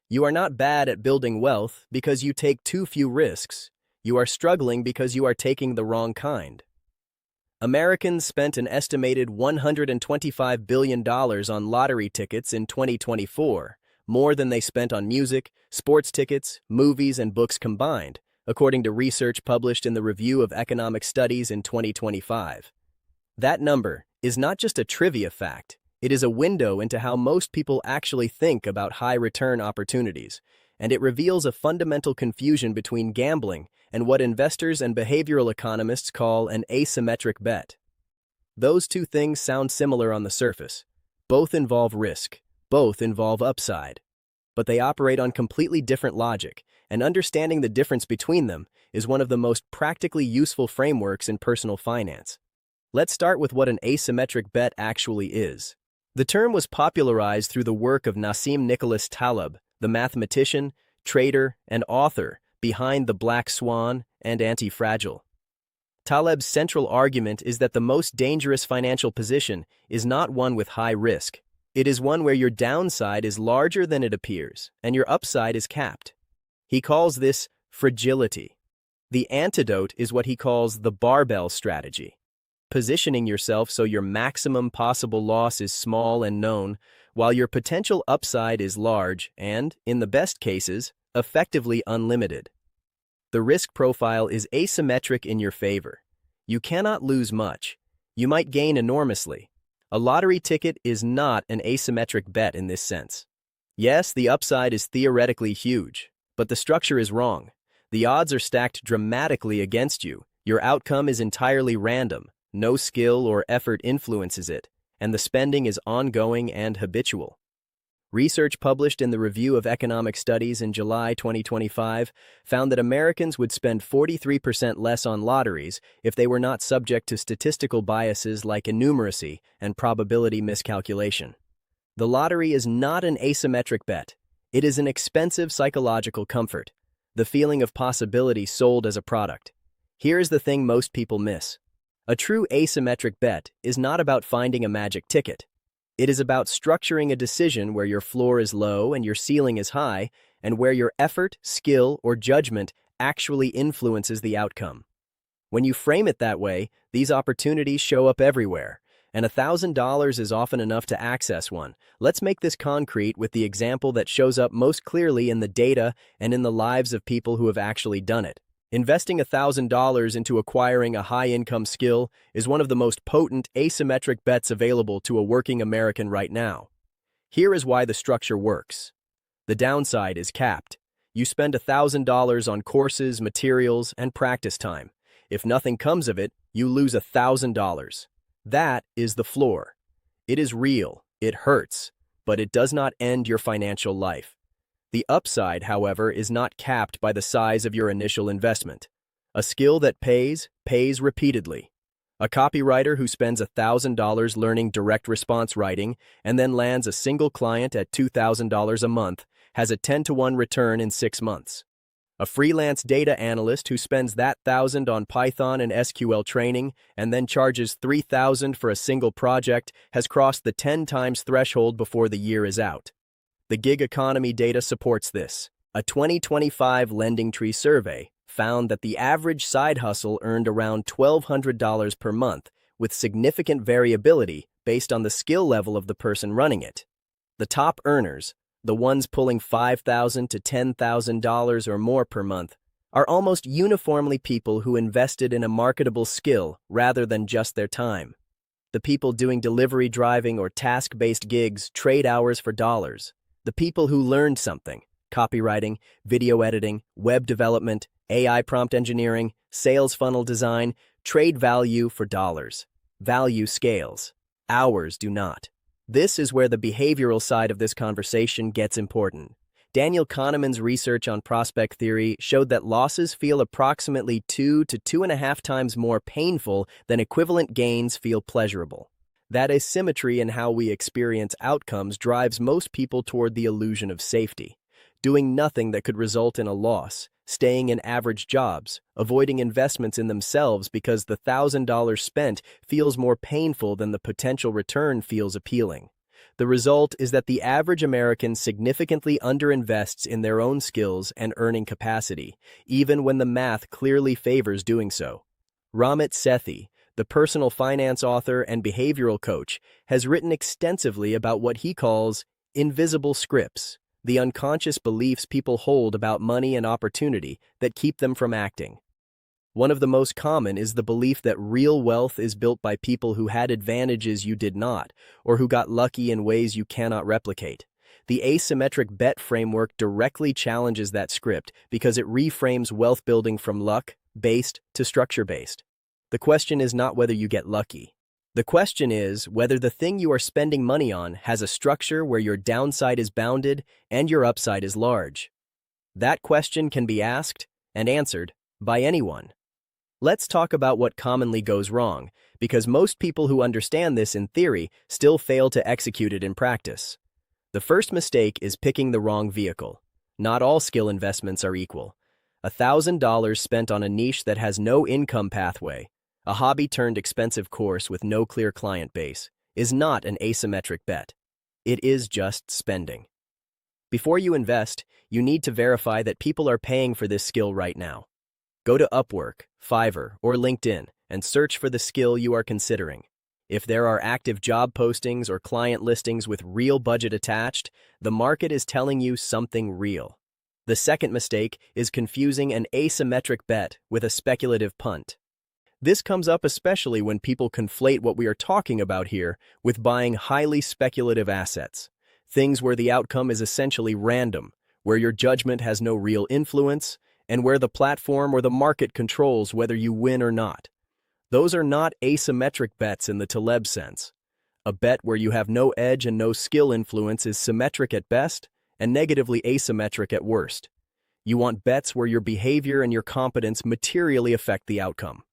You are not bad at building wealth because you take too few risks. You are struggling because you are taking the wrong kind. Americans spent an estimated $125 billion on lottery tickets in 2024, more than they spent on music, sports tickets, movies, and books combined, according to research published in the Review of Economic Studies in 2025. That number is not just a trivia fact, it is a window into how most people actually think about high-return opportunities, and it reveals a fundamental confusion between gambling and what investors and behavioral economists call an asymmetric bet. Those two things sound similar on the surface. Both involve risk, both involve upside. But they operate on completely different logic, and understanding the difference between them is one of the most practically useful frameworks in personal finance. Let's start with what an asymmetric bet actually is. The term was popularized through the work of Nassim Nicholas Taleb, the mathematician, trader, and author behind The Black Swan and Anti-Fragile. Taleb's central argument is that the most dangerous financial position is not one with high risk. It is one where your downside is larger than it appears, and your upside is capped. He calls this fragility. The antidote is what he calls the barbell strategy, positioning yourself so your maximum possible loss is small and known, while your potential upside is large and, in the best cases, effectively unlimited. The risk profile is asymmetric in your favor. You cannot lose much. You might gain enormously. A lottery ticket is not an asymmetric bet in this sense. Yes, the upside is theoretically huge, but the structure is wrong. The odds are stacked dramatically against you. Your outcome is entirely random. No skill or effort influences it, and the spending is ongoing and habitual. Research published in the Review of Economic Studies in July 2025 found that Americans would spend 43% less on lotteries if they were not subject to statistical biases like innumeracy and probability miscalculation. The lottery is not an asymmetric bet. It is an expensive psychological comfort, the feeling of possibility sold as a product. Here is the thing most people miss. A true asymmetric bet is not about finding a magic ticket. It is about structuring a decision where your floor is low and your ceiling is high, and where your effort, skill, or judgment actually influences the outcome. When you frame it that way, these opportunities show up everywhere, and $1,000 is often enough to access one. Let's make this concrete with the example that shows up most clearly in the data and in the lives of people who have actually done it. Investing $1,000 into acquiring a high-income skill is one of the most potent asymmetric bets available to a working American right now. Here is why the structure works. The downside is capped. You spend $1,000 on courses, materials, and practice time. If nothing comes of it, you lose $1,000. That is the floor. It is real, it hurts, but it does not end your financial life. The upside, however, is not capped by the size of your initial investment. A skill that pays repeatedly. A copywriter who spends $1,000 learning direct response writing and then lands a single client at $2,000 a month has a 10-to-1 return in 6 months. A freelance data analyst who spends that $1,000 on Python and SQL training and then charges $3,000 for a single project has crossed the 10 times threshold before the year is out. The gig economy data supports this. A 2025 LendingTree survey found that the average side hustle earned around $1,200 per month, with significant variability based on the skill level of the person running it. The top earners, the ones pulling $5,000 to $10,000 or more per month, are almost uniformly people who invested in a marketable skill rather than just their time. The people doing delivery driving or task-based gigs trade hours for dollars. The people who learned something, copywriting, video editing, web development, AI prompt engineering, sales funnel design, trade value for dollars. Value scales. Hours do not. This is where the behavioral side of this conversation gets important. Daniel Kahneman's research on prospect theory showed that losses feel approximately 2 to 2.5 times more painful than equivalent gains feel pleasurable. That asymmetry in how we experience outcomes drives most people toward the illusion of safety, doing nothing that could result in a loss, staying in average jobs, avoiding investments in themselves because the $1,000 spent feels more painful than the potential return feels appealing. The result is that the average American significantly underinvests in their own skills and earning capacity, even when the math clearly favors doing so. Ramit Sethi, the personal finance author and behavioral coach, has written extensively about what he calls invisible scripts, the unconscious beliefs people hold about money and opportunity that keep them from acting. One of the most common is the belief that real wealth is built by people who had advantages you did not, or who got lucky in ways you cannot replicate. The asymmetric bet framework directly challenges that script because it reframes wealth building from luck-based to structure-based. The question is not whether you get lucky. The question is whether the thing you are spending money on has a structure where your downside is bounded and your upside is large. That question can be asked and answered by anyone. Let's talk about what commonly goes wrong, because most people who understand this in theory still fail to execute it in practice. The first mistake is picking the wrong vehicle. Not all skill investments are equal. $1,000 spent on a niche that has no income pathway, a hobby-turned-expensive course with no clear client base, is not an asymmetric bet. It is just spending. Before you invest, you need to verify that people are paying for this skill right now. Go to Upwork, Fiverr, or LinkedIn and search for the skill you are considering. If there are active job postings or client listings with real budget attached, the market is telling you something real. The second mistake is confusing an asymmetric bet with a speculative punt. This comes up especially when people conflate what we are talking about here with buying highly speculative assets, things where the outcome is essentially random, where your judgment has no real influence, and where the platform or the market controls whether you win or not. Those are not asymmetric bets in the Taleb sense. A bet where you have no edge and no skill influence is symmetric at best and negatively asymmetric at worst. You want bets where your behavior and your competence materially affect the outcome.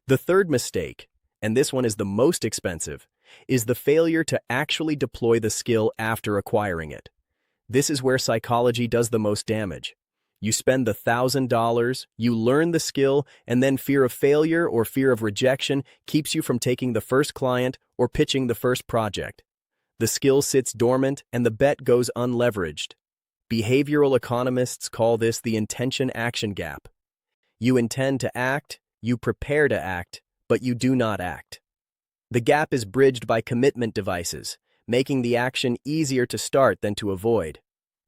The third mistake, and this one is the most expensive, is the failure to actually deploy the skill after acquiring it. This is where psychology does the most damage. You spend the $1,000, you learn the skill, and then fear of failure or fear of rejection keeps you from taking the first client or pitching the first project. The skill sits dormant and the bet goes unleveraged. Behavioral economists call this the intention-action gap. You intend to act, you prepare to act, but you do not act. The gap is bridged by commitment devices, making the action easier to start than to avoid.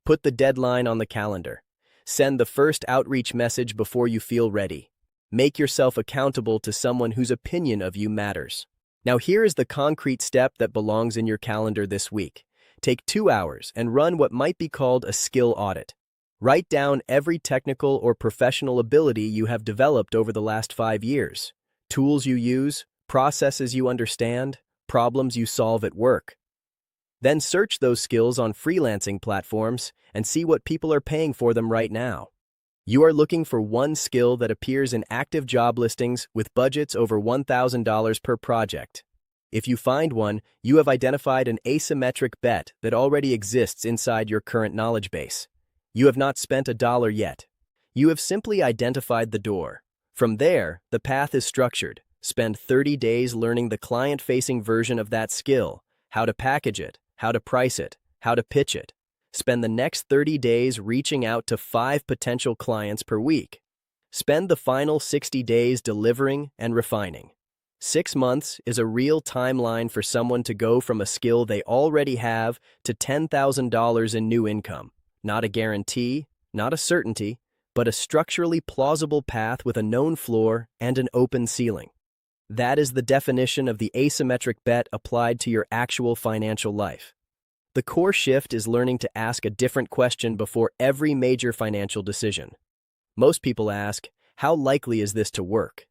Put the deadline on the calendar. Send the first outreach message before you feel ready. Make yourself accountable to someone whose opinion of you matters. Now here is the concrete step that belongs in your calendar this week. Take 2 hours and run what might be called a skill audit. Write down every technical or professional ability you have developed over the last 5 years, tools you use, processes you understand, problems you solve at work. Then search those skills on freelancing platforms and see what people are paying for them right now. You are looking for one skill that appears in active job listings with budgets over $1,000 per project. If you find one, you have identified an asymmetric bet that already exists inside your current knowledge base. You have not spent $1 yet. You have simply identified the door. From there, the path is structured. Spend 30 days learning the client-facing version of that skill, how to package it, how to price it, how to pitch it. Spend the next 30 days reaching out to 5 potential clients per week. Spend the final 60 days delivering and refining. 6 months is a real timeline for someone to go from a skill they already have to $10,000 in new income. Not a guarantee, not a certainty, but a structurally plausible path with a known floor and an open ceiling. That is the definition of the asymmetric bet applied to your actual financial life. The core shift is learning to ask a different question before every major financial decision. Most people ask, how likely is this to work?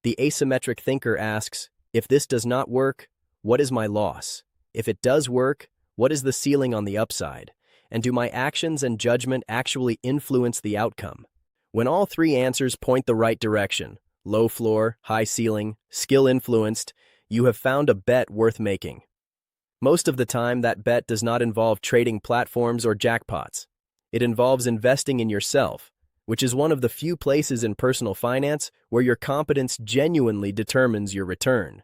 The asymmetric thinker asks, if this does not work, what is my loss? If it does work, what is the ceiling on the upside? And do my actions and judgment actually influence the outcome? When all 3 answers point the right direction, low floor, high ceiling, skill influenced, you have found a bet worth making. Most of the time, that bet does not involve trading platforms or jackpots. It involves investing in yourself, which is one of the few places in personal finance where your competence genuinely determines your return.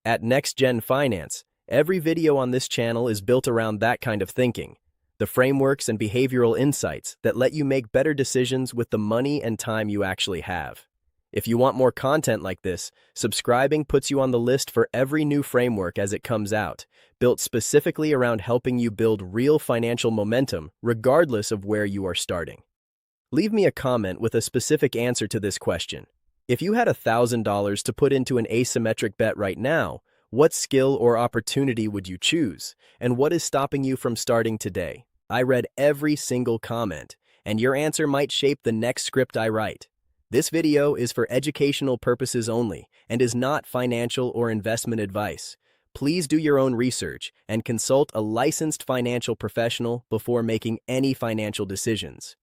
At Next Gen Finance, Every video on this channel is built around that kind of thinking, the frameworks and behavioral insights that let you make better decisions with the money and time you actually have. If you want more content like this, subscribing puts you on the list for every new framework as it comes out, built specifically around helping you build real financial momentum regardless of where you are starting. Leave me a comment with a specific answer to this question. If you had $1,000 to put into an asymmetric bet right now, what skill or opportunity would you choose? And what is stopping you from starting today? I read every single comment, and your answer might shape the next script I write. This video is for educational purposes only and is not financial or investment advice. Please do your own research and consult a licensed financial professional before making any financial decisions.